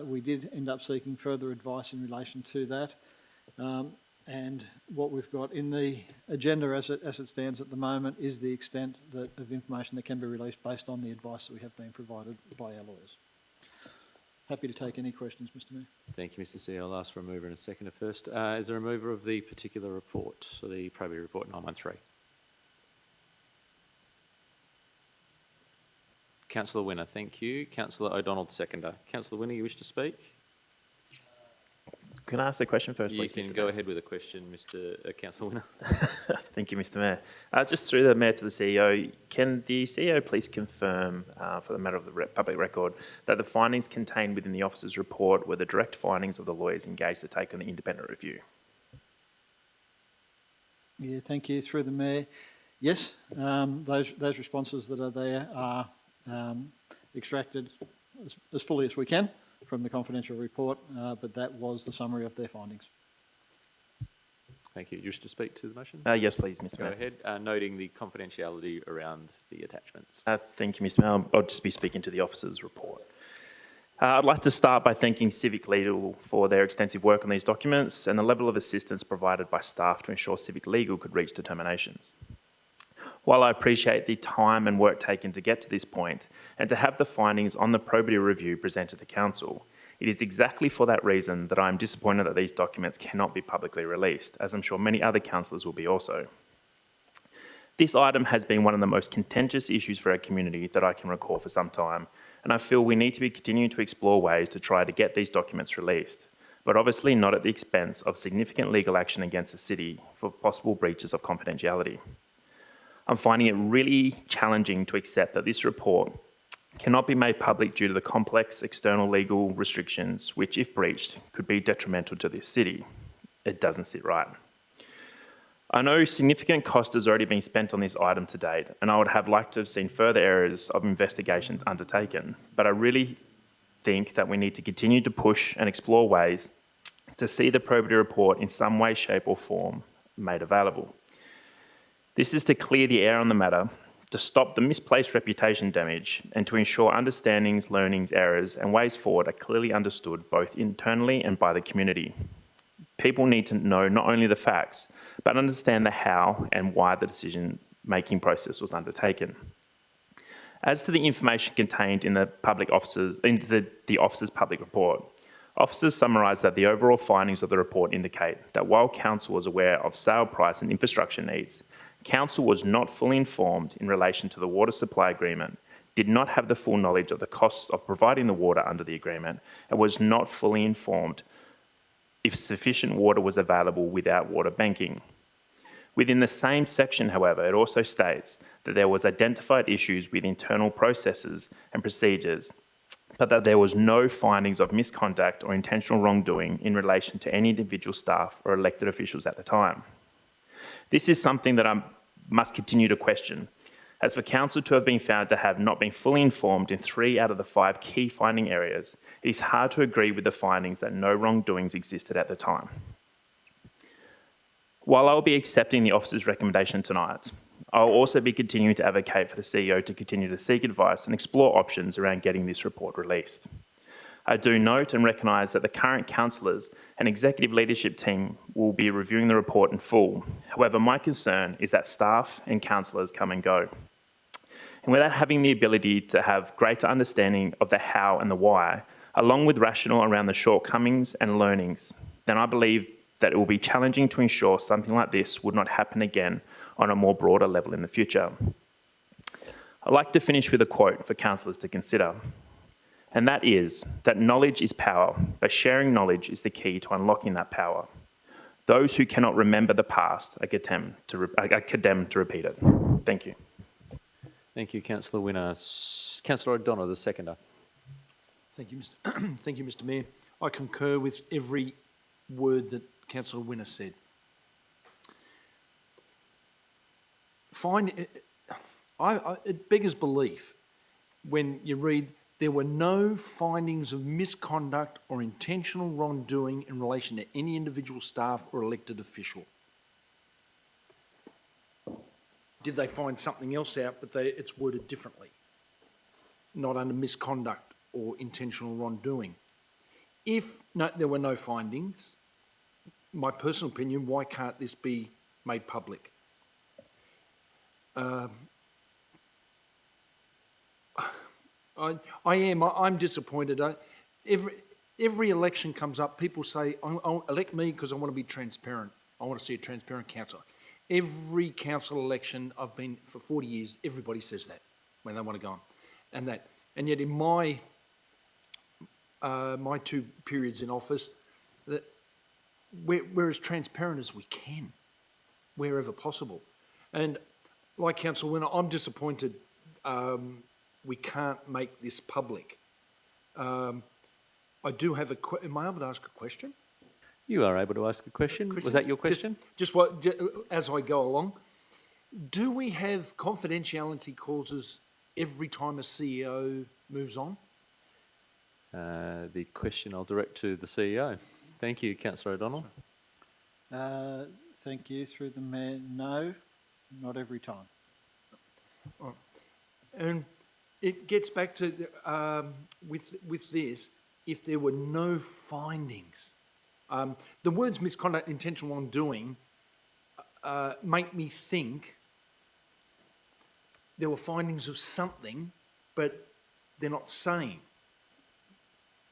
S3: we did end up seeking further advice in relation to that. And what we've got in the agenda as it stands at the moment is the extent of information that can be released based on the advice that we have been provided by our lawyers. Happy to take any questions, Mr Mayor.
S1: Thank you, Mr. CEO. I'll ask for a mover and a seconder first. Is there a mover of the particular report, so the probity report 913? Councillor Winner, thank you. Councillor O'Donnell, seconder. Councillor Winner, you wish to speak?
S9: Can I ask a question first, please?
S1: You can go ahead with a question, Councillor Winner.
S9: Thank you, Mr Mayor. Just through the Mayor to the CEO, can the CEO please confirm, for the matter of the public record, that the findings contained within the officer's report were the direct findings of the lawyers engaged to take on the independent review?
S3: Yeah, thank you. Through the Mayor, yes, those responses that are there are extracted as fully as we can from the confidential report, but that was the summary of their findings.
S1: Thank you. You wish to speak to the motion?
S9: Yes, please, Mr Mayor.
S1: Go ahead, noting the confidentiality around the attachments.
S9: Thank you, Mr Mayor. I'll just be speaking to the officer's report. I'd like to start by thanking Civic Legal for their extensive work on these documents and the level of assistance provided by staff to ensure Civic Legal could reach determinations. While I appreciate the time and work taken to get to this point and to have the findings on the probity review presented to Council, it is exactly for that reason that I am disappointed that these documents cannot be publicly released, as I'm sure many other councillors will be also. This item has been one of the most contentious issues for our community that I can recall for some time, and I feel we need to be continuing to explore ways to try to get these documents released, but obviously not at the expense of significant legal action against the city for possible breaches of confidentiality. I'm finding it really challenging to accept that this report cannot be made public due to the complex external legal restrictions, which, if breached, could be detrimental to this city. It doesn't sit right. I know significant cost has already been spent on this item to date, and I would have liked to have seen further areas of investigations undertaken, but I really think that we need to continue to push and explore ways to see the probity report in some way, shape or form made available. This is to clear the air on the matter, to stop the misplaced reputation damage, and to ensure understandings, learnings, errors and ways forward are clearly understood both internally and by the community. People need to know not only the facts, but understand the how and why the decision-making process was undertaken. As to the information contained in the officer's public report, officers summarised that the overall findings of the report indicate that while Council was aware of sale price and infrastructure needs, Council was not fully informed in relation to the water supply agreement, did not have the full knowledge of the costs of providing the water under the agreement, and was not fully informed if sufficient water was available without water banking. Within the same section, however, it also states that there was identified issues with internal processes and procedures, but that there was no findings of misconduct or intentional wrongdoing in relation to any individual staff or elected officials at the time. This is something that I must continue to question, as for Council to have been found to have not been fully informed in 3 out of the 5 key finding areas, it is hard to agree with the findings that no wrongdoings existed at the time. While I will be accepting the officer's recommendation tonight, I will also be continuing to advocate for the CEO to continue to seek advice and explore options around getting this report released. I do note and recognise that the current councillors and executive leadership team will be reviewing the report in full. However, my concern is that staff and councillors come and go. And without having the ability to have greater understanding of the how and the why, along with rationale around the shortcomings and learnings, then I believe that it will be challenging to ensure something like this would not happen again on a more broader level in the future. I'd like to finish with a quote for councillors to consider, and that is that knowledge is power, but sharing knowledge is the key to unlocking that power. Those who cannot remember the past are condemned to repeat it. Thank you.
S1: Thank you, Councillor Winner. Councillor O'Donnell, the seconder.
S6: Thank you, Thank you, Mr. Mayor. I concur with every word that Councillor Winner said. It beggars belief when you read there were no findings of misconduct or intentional wrongdoing in relation to any individual staff or elected official. Did they find something else out, but it's worded differently? Not under misconduct or intentional wrongdoing. If there were no findings, my personal opinion, why can't this be made public? I'm disappointed. Every election comes up, people say, elect me because I want to be transparent. I want to see a transparent council. Every council election I've been for 40 years, everybody says that when they want to go on. And yet in my 2 periods in office, that we're as transparent as we can, wherever possible. And like Councillor Winner, I'm disappointed we can't make this public. I do have am I able to ask a question?
S1: You are able to ask a question. Was that your question?
S6: Just as I go along, do we have confidentiality clauses every time a CEO moves on?
S1: The question I'll direct to the CEO. Thank you, Councillor O'Donnell.
S3: Thank you, through the Mayor. No, not every time.
S6: And it gets back to with this, if there were no findings. The words misconduct, intentional wrongdoing make me think there were findings of something, but they're not saying.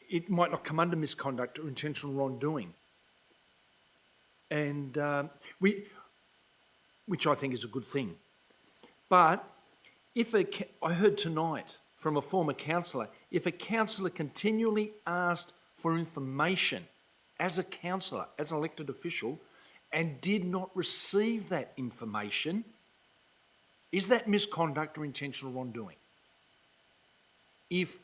S6: It might not come under misconduct or intentional wrongdoing. And which I think is a good thing. But I heard tonight from a former councillor, if a councillor continually asked for information as a councillor, as an elected official, and did not receive that information, is that misconduct or intentional wrongdoing? If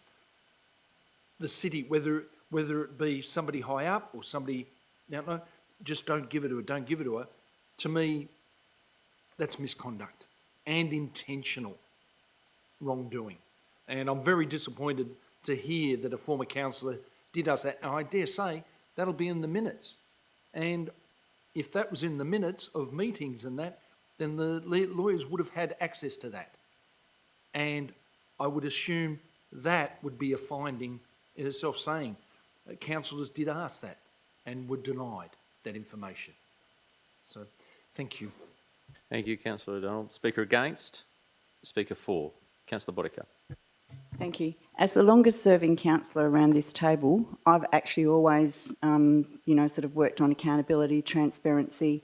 S6: the city, whether it be somebody high up or somebody, just don't give it to her, to me, that's misconduct and intentional wrongdoing. And I'm very disappointed to hear that a former councillor did us that. And I dare say that'll be in the minutes. And if that was in the minutes of meetings and that, then the lawyers would have had access to that. And I would assume that would be a finding in itself, saying that councillors did ask that and were denied that information. So, thank you.
S1: Thank you, Councillor O'Donnell. Speaker against? Speaker for? Councillor Bodica.
S5: Thank you. As the longest serving councillor around this table, I've actually always, sort of worked on accountability, transparency,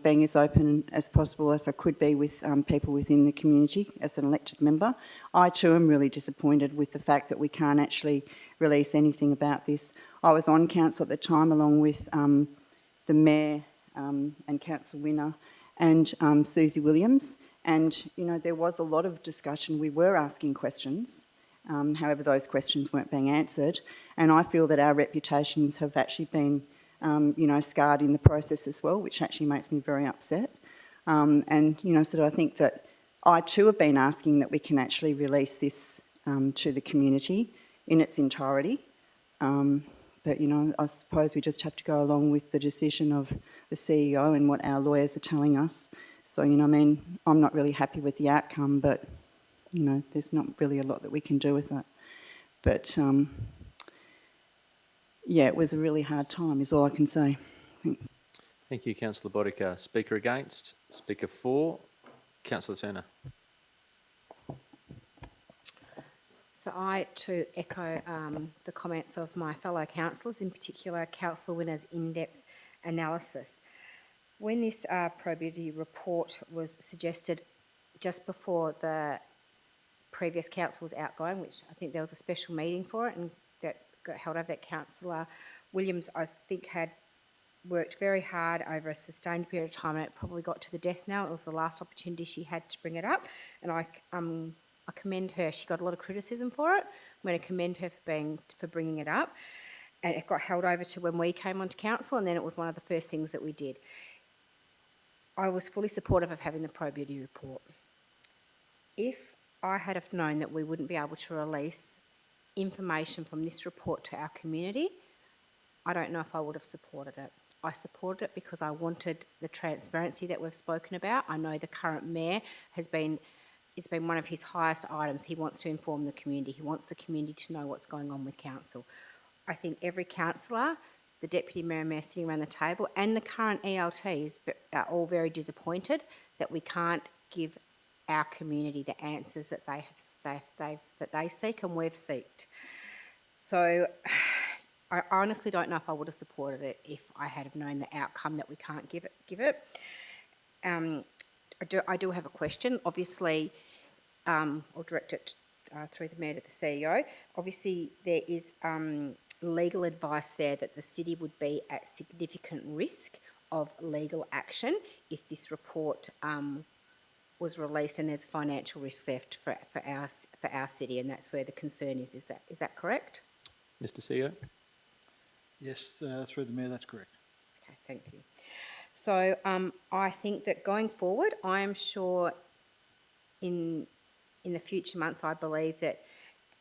S5: being as open as possible as I could be with people within the community as an elected member. I too am really disappointed with the fact that we can't actually release anything about this. I was on council at the time along with the Mayor and Councillor Winner and Susie Williams, and there was a lot of discussion. We were asking questions. However, those questions weren't being answered. And I feel that our reputations have actually been, scarred in the process as well, which actually makes me very upset. I think that I too have been asking that we can actually release this to the community in its entirety. I suppose we just have to go along with the decision of the CEO and what our lawyers are telling us. So, I'm not really happy with the outcome, but there's not really a lot that we can do with that. But, it was a really hard time is all I can say. Thanks.
S1: Thank you, Councillor Bodica. Speaker against? Speaker for? Councillor Turner.
S7: So I too echo the comments of my fellow councillors, in particular Councillor Winner's in-depth analysis. When this probity report was suggested just before the previous council was outgoing, which I think there was a special meeting for it, and that got held over, that Councillor Williams, I think, had worked very hard over a sustained period of time, and it probably got to the death knell. It was the last opportunity she had to bring it up, and I commend her. She got a lot of criticism for it. I'm going to commend her for bringing it up, and it got held over to when we came onto council, and then it was one of the first things that we did. I was fully supportive of having the probity report. If I had have known that we wouldn't be able to release information from this report to our community, I don't know if I would have supported it. I supported it because I wanted the transparency that we've spoken about. I know the current mayor it's been one of his highest items. He wants to inform the community. He wants the community to know what's going on with council. I think every councillor, the deputy mayor and mayor sitting around the table, and the current ELTs are all very disappointed that we can't give our community the answers that they seek and we've sought. So I honestly don't know if I would have supported it if I had have known the outcome that we can't give it. I do have a question. Obviously, I'll direct it through the mayor to the CEO. Obviously, there is legal advice there that the city would be at significant risk of legal action if this report was released, and there's financial risk left for our city, and that's where the concern is. Is that correct?
S1: Mr. CEO?
S3: Yes, through the Mayor, that's correct.
S7: Okay, thank you. So I think that going forward, I am sure in the future months, I believe that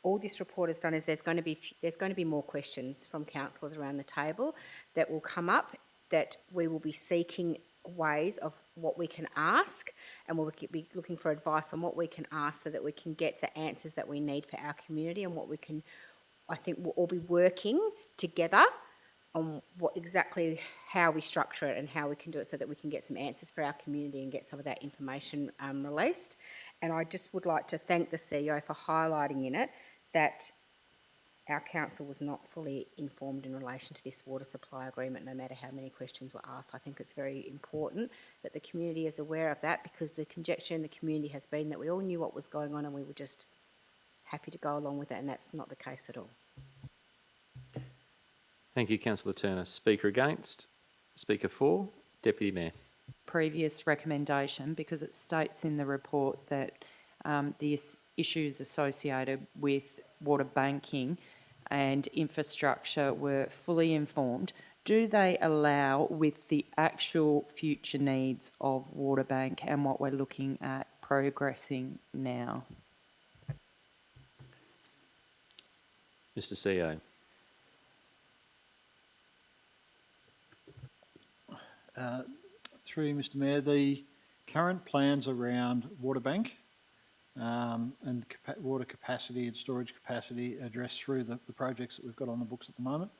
S7: all this report has done is there's going to be more questions from councillors around the table that will come up, that we will be seeking ways of what we can ask, and we'll be looking for advice on what we can ask so that we can get the answers that we need for our community, and what we can, I think we'll all be working together on how we structure it and how we can do it so that we can get some answers for our community and get some of that information released. And I just would like to thank the CEO for highlighting in it that our council was not fully informed in relation to this water supply agreement, no matter how many questions were asked. I think it's very important that the community is aware of that, because the conjecture in the community has been that we all knew what was going on and we were just happy to go along with it, and that's not the case at all.
S1: Thank you, Councillor Turner. Speaker against? Speaker for? Deputy Mayor.
S4: Previous recommendation, because it states in the report that the issues associated with water banking and infrastructure were fully informed. do they allow with the actual future needs of Waterbank and what we're looking at progressing now?
S1: Mr. CEO.
S3: Through you, Mr. Mayor, the current plans around Waterbank and water capacity and storage capacity addressed through the projects that we've got on the books at the moment.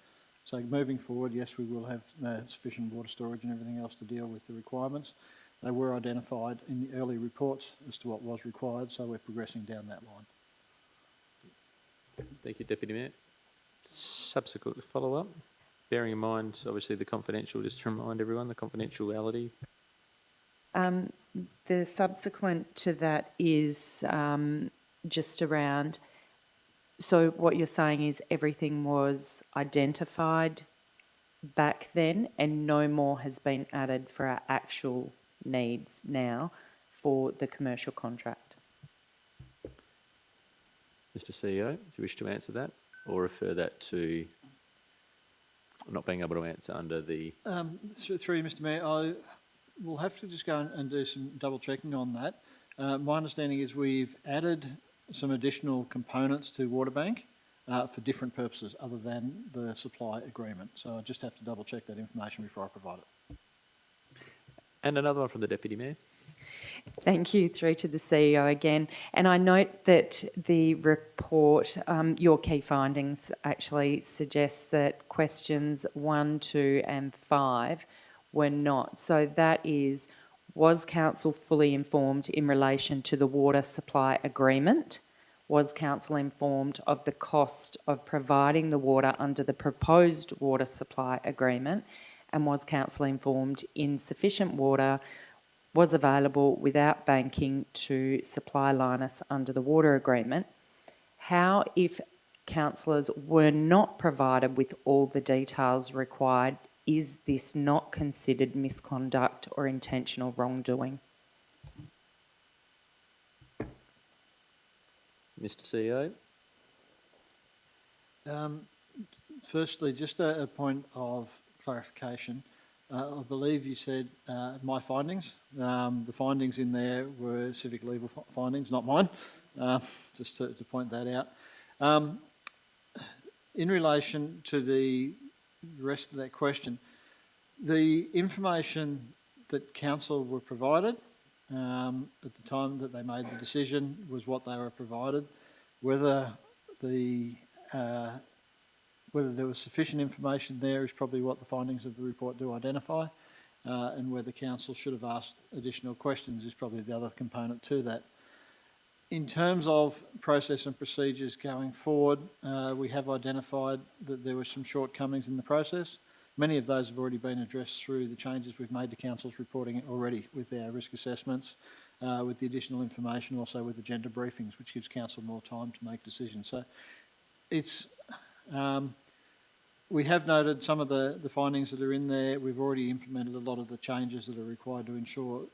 S3: So moving forward, yes, we will have sufficient water storage and everything else to deal with the requirements. They were identified in the early reports as to what was required, so we're progressing down that line.
S1: Thank you, Deputy Mayor. Subsequent follow-up, bearing in mind, obviously, the confidential, just to remind everyone, the confidentiality.
S4: The subsequent to that is just around, so what you're saying is everything was identified back then and no more has been added for our actual needs now for the commercial contract.
S1: Mr. CEO, do you wish to answer that or refer that to not being able to answer under the...
S3: Through you, Mr. Mayor, I will have to just go and do some double checking on that. My understanding is we've added some additional components to Waterbank for different purposes other than the supply agreement. So I just have to double check that information before I provide it.
S1: And another one from the Deputy Mayor.
S4: Thank you, through to the CEO again. And I note that the report, your key findings actually suggests that questions 1, 2 and 5 were not. So that is, was Council fully informed in relation to the water supply agreement? Was Council informed of the cost of providing the water under the proposed water supply agreement? And was Council informed insufficient water was available without banking to supply Lynas under the water agreement? How, if councillors were not provided with all the details required, is this not considered misconduct or intentional wrongdoing?
S1: Mr. CEO.
S3: Firstly, just a point of clarification. I believe you said my findings. The findings in there were civic legal findings, not mine, just to point that out. In relation to the rest of that question, the information that council were provided at the time that they made the decision was what they were provided. Whether there was sufficient information there is probably what the findings of the report do identify, and whether council should have asked additional questions is probably the other component to that. In terms of process and procedures going forward, we have identified that there were some shortcomings in the process. Many of those have already been addressed through the changes we've made to council's reporting already with our risk assessments, with the additional information, also with agenda briefings, which gives council more time to make decisions. So it's... we have noted some of the findings that are in there. We've already implemented a lot of the changes that are required to ensure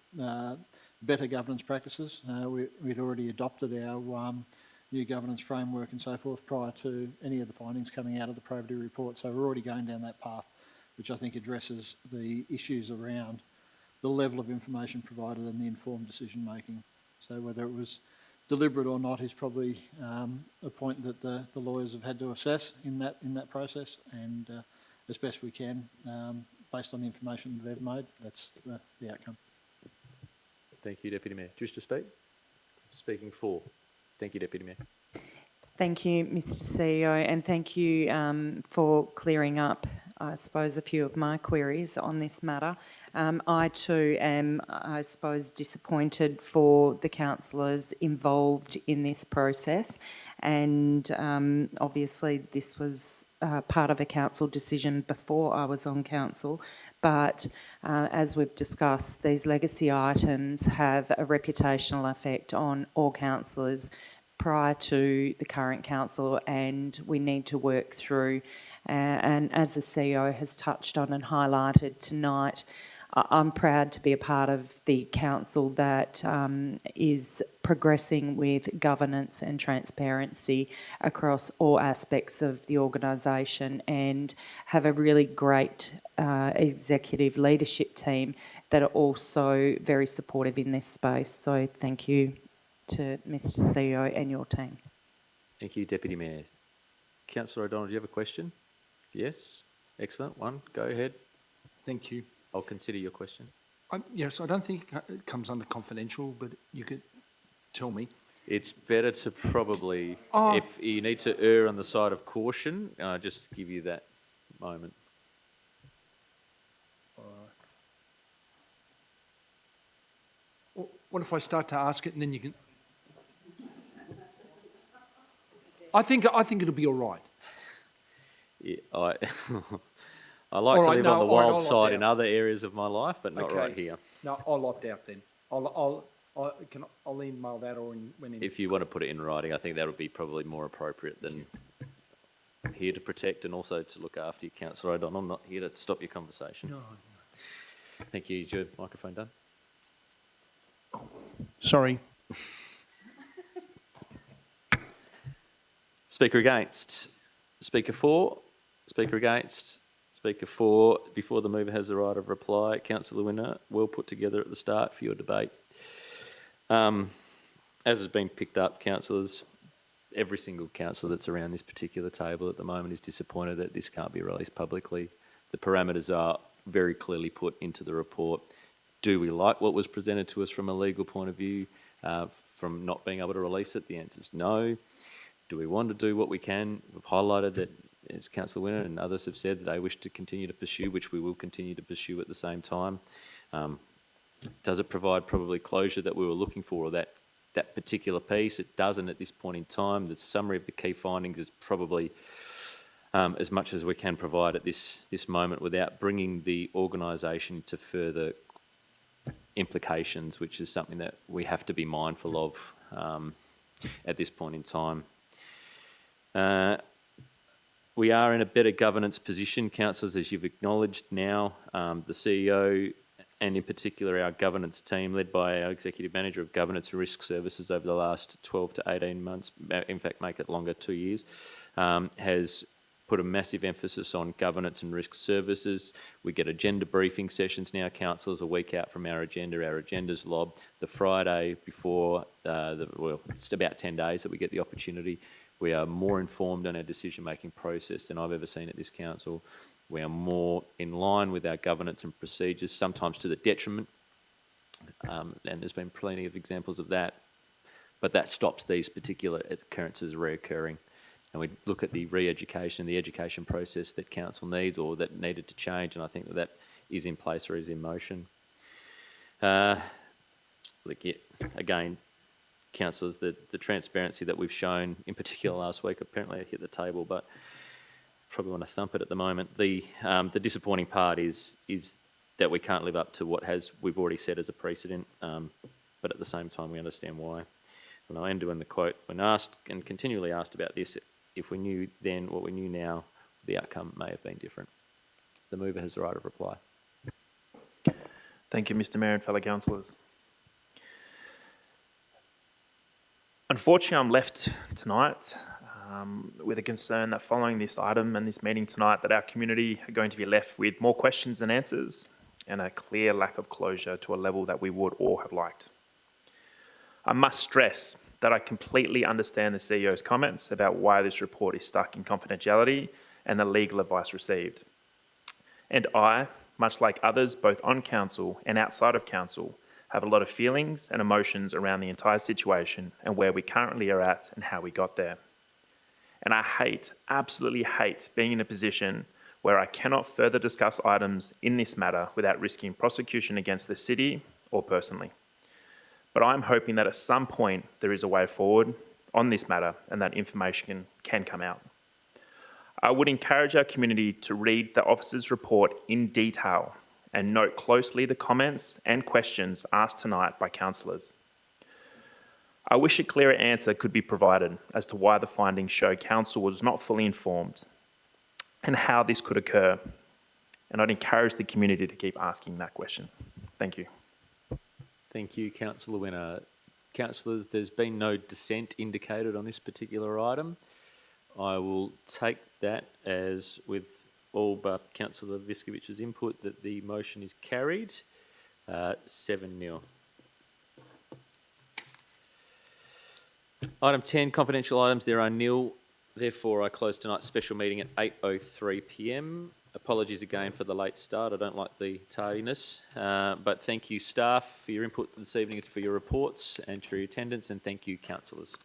S3: better governance practices. We'd already adopted our new governance framework and so forth prior to any of the findings coming out of the probity report. So we're already going down that path, which I think addresses the issues around the level of information provided and the informed decision making. So whether it was deliberate or not is probably a point that the lawyers have had to assess in that process, and as best we can, based on the information that they've made, that's the outcome.
S1: Thank you, Deputy Mayor. Do you wish to speak? Speaking for. Thank you, Deputy Mayor.
S4: Thank you, Mr. CEO, and thank you for clearing up, I suppose, a few of my queries on this matter. I too am, I suppose, disappointed for the councillors involved in this process, and obviously this was part of a council decision before I was on council, but as we've discussed, these legacy items have a reputational effect on all councillors prior to the current council, and we need to work through, and as the CEO has touched on and highlighted tonight, I'm proud to be a part of the council that is progressing with governance and transparency across all aspects of the organisation, and have a really great executive leadership team that are also very supportive in this space. So thank you to Mr. CEO and your team.
S1: Thank you, Deputy Mayor. Councillor O'Donnell, do you have a question? Yes? Excellent. One, go ahead.
S6: Thank you.
S1: I'll consider your question.
S6: Yes, I don't think it comes under confidential, but you could tell me.
S1: It's better to probably,
S6: Oh.
S1: if you need to err on the side of caution, just give you that moment.
S6: What if I start to ask it and then you can... I think it'll be all right.
S1: Yeah, I like to live on the
S6: all right,
S1: wild
S6: I'll
S1: side
S6: opt
S1: in
S6: out.
S1: other areas of my life, but not
S6: Okay.
S1: right here.
S6: No, I'll opt out then. I'll email that or when in.
S1: If you want to put it in writing, I think that would be probably more appropriate than here to protect and also to look after you, Councillor O'Donnell. I'm not here to stop your conversation.
S6: No.
S1: Thank you. Is your microphone done?
S6: Sorry.
S1: Speaker against. Speaker for. Speaker against. Speaker for. Before the mover has the right of reply, Councillor Winner, well put together at the start for your debate. As has been picked up, councillors, every single councillor that's around this particular table at the moment is disappointed that this can't be released publicly. The parameters are very clearly put into the report. Do we like what was presented to us from a legal point of view, from not being able to release it? The answer is no. Do we want to do what we can? We've highlighted that, as Councillor Winner and others have said, that they wish to continue to pursue, which we will continue to pursue at the same time. Does it provide probably closure that we were looking for, or that particular piece? It doesn't at this point in time. The summary of the key findings is probably as much as we can provide at this moment without bringing the organisation to further implications, which is something that we have to be mindful of at this point in time. We are in a better governance position, councillors, as you've acknowledged now. The CEO and in particular our governance team, led by our Executive Manager of Governance and Risk Services over the last 12 to 18 months, in fact make it longer, 2 years, has put a massive emphasis on governance and risk services. We get agenda briefing sessions now, councillors, a week out from our agenda. Our agenda's lobbed the Friday before, it's about 10 days that we get the opportunity. We are more informed on our decision-making process than I've ever seen at this council. We are more in line with our governance and procedures, sometimes to the detriment, and there's been plenty of examples of that, but that stops these particular occurrences reoccurring. And we look at the re-education, the education process that council needs or that needed to change, and I think that is in place or is in motion. Again, councillors, the transparency that we've shown, in particular last week, apparently I hit the table, but probably want to thump it at the moment. The disappointing part is that we can't live up to what we've already set as a precedent, but at the same time we understand why. And I'll end doing the quote, when asked and continually asked about this, if we knew then what we knew now, the outcome may have been different. The mover has the right of reply.
S9: Thank you, Mr. Mayor and fellow councillors. Unfortunately, I'm left tonight with a concern that following this item and this meeting tonight, that our community are going to be left with more questions than answers and a clear lack of closure to a level that we would all have liked. I must stress that I completely understand the CEO's comments about why this report is stuck in confidentiality and the legal advice received. And I, much like others both on council and outside of council, have a lot of feelings and emotions around the entire situation and where we currently are at and how we got there. And I absolutely hate being in a position where I cannot further discuss items in this matter without risking prosecution against the city or personally. But I'm hoping that at some point there is a way forward on this matter and that information can come out. I would encourage our community to read the officer's report in detail and note closely the comments and questions asked tonight by councillors. I wish a clearer answer could be provided as to why the findings show council was not fully informed and how this could occur. And I'd encourage the community to keep asking that question. Thank you.
S1: Thank you, Councillor Winner. Councillors, there's been no dissent indicated on this particular item. I will take that as, with all but Councillor Viscovich's input, that the motion is carried 7-0. Item 10, confidential items. There are nil. Therefore, I close tonight's special meeting at 8:03 p.m. Apologies again for the late start. I don't like the tardiness. But thank you, staff, for your input this evening, for your reports and for your attendance, and thank you, councillors.